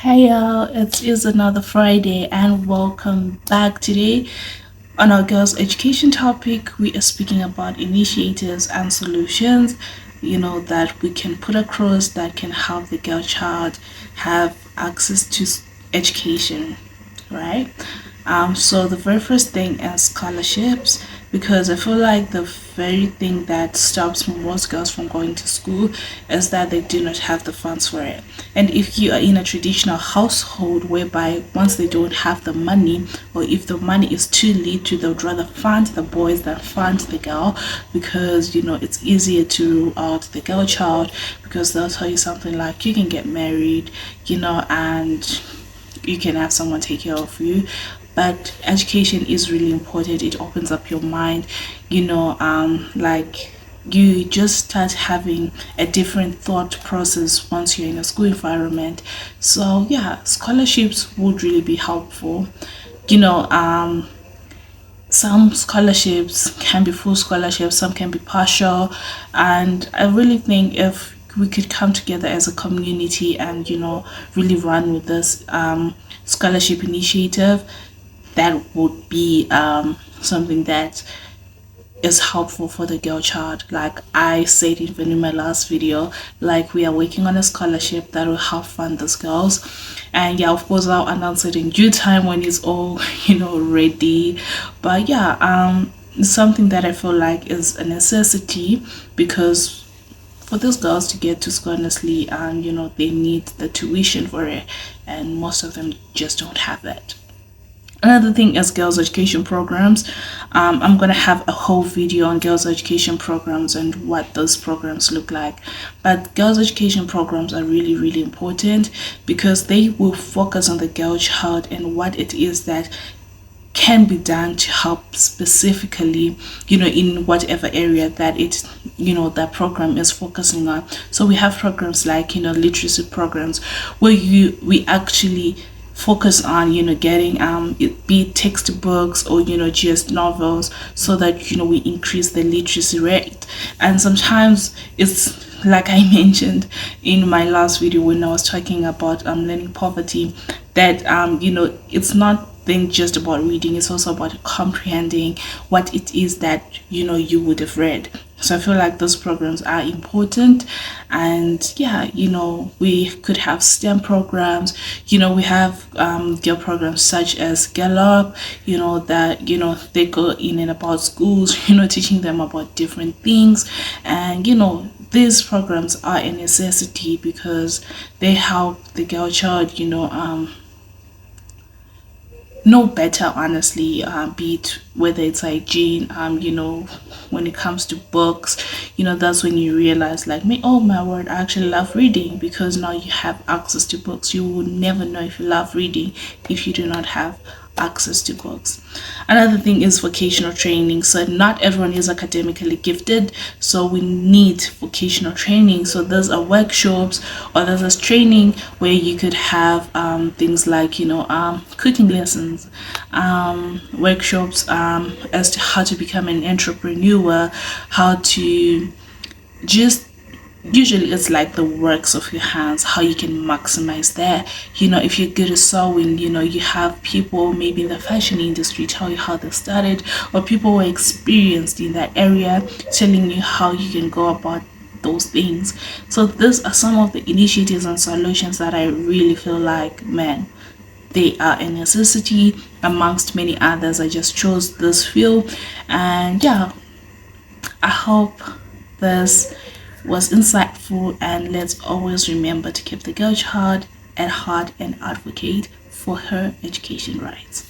Hey y'all, it is another Friday and welcome back. Today on our girls' education topic, we are speaking about initiatives and solutions, that we can put across that can help the girl child have access to education, right? So the very first thing is scholarships, because I feel like the very thing that stops most girls from going to school is that they do not have the funds for it. And if you are in a traditional household whereby once they don't have the money, or if the money is too little, they would rather fund the boys than fund the girl, because it's easier to rule out the girl child, because they'll tell you something like you can get married, and you can have someone take care of you. But education is really important. It opens up your mind, like you just start having a different thought process once you're in a school environment. So yeah, scholarships would really be helpful. you know um some scholarships can be full scholarships, some can be partial, and I really think if we could come together as a community and really run with this scholarship initiative, that would be something that is helpful for the girl child. Like I said even in my last video, like we are working on a scholarship that will help fund these girls. And yeah, of course I'll announce it in due time when it's all ready. But yeah, it's something that I feel like is a necessity, because for those girls to get to school honestly, they need the tuition for it, and most of them just don't have that. Another thing is girls education programs. I'm gonna have a whole video on girls education programs and what those programs look like. But girls education programs are really important, because they will focus on the girl child and what it is that can be done to help specifically, in whatever area that that program is focusing on. So we have programs like literacy programs, where we actually focus on getting it be textbooks, or just novels, so that we increase the literacy rate. And sometimes it's like I mentioned in my last video when I was talking about learning poverty, that it's not then just about reading, it's also about comprehending what it is that you would have read. So I feel like those programs are important. And yeah, we could have STEM programs. We have girl programs such as Girl Up, that they go in and about schools, teaching them about different things. And these programs are a necessity, because they help the girl child know better, honestly, be it whether it's hygiene, when it comes to books. That's when you realize, like me, oh my word, I actually love reading, because now you have access to books. You will never know if you love reading if you do not have access to books. Another thing is vocational training. So not everyone is academically gifted, so we need vocational training. So those are workshops, or there's this training where you could have things like cooking lessons, workshops as to how to become an entrepreneur, how to just, usually it's like the works of your hands, how you can maximize that. If you're good at sewing, you have people maybe in the fashion industry tell you how they started, or people who are experienced in that area telling you how you can go about those things. So these are some of the initiatives and solutions that I really feel like, man, they are a necessity amongst many others. I just chose this few. And yeah, I hope this was insightful, and let's always remember to keep the girl child at heart and advocate for her education rights.